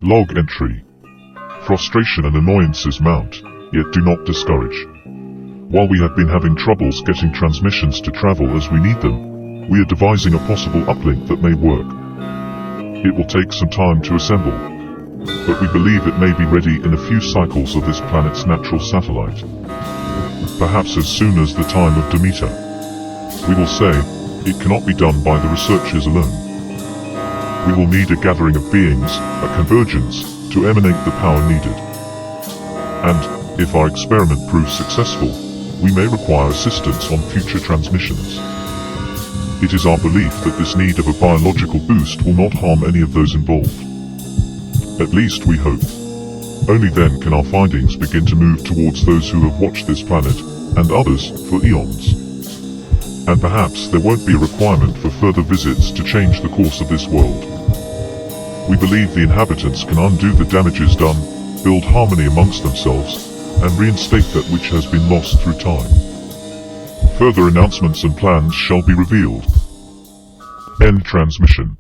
Log entry. Frustration and annoyances mount, yet do not discourage. While we have been having troubles getting transmissions to travel as we need them, we are devising a possible uplink that may work. It will take some time to assemble, but we believe it may be ready in a few cycles of this planet's natural satellite. Perhaps as soon as the time of Demeter. We will say, it cannot be done by the researchers alone. We will need a gathering of beings, a convergence, to emanate the power needed. And, if our experiment proves successful, we may require assistance on future transmissions. It is our belief that this need of a biological boost will not harm any of those involved. At least we hope. Only then can our findings begin to move towards those who have watched this planet, and others, for eons. And perhaps there won't be a requirement for further visits to change the course of this world. We believe the inhabitants can undo the damages done, build harmony amongst themselves, and reinstate that which has been lost through time. Further announcements and plans shall be revealed. End transmission.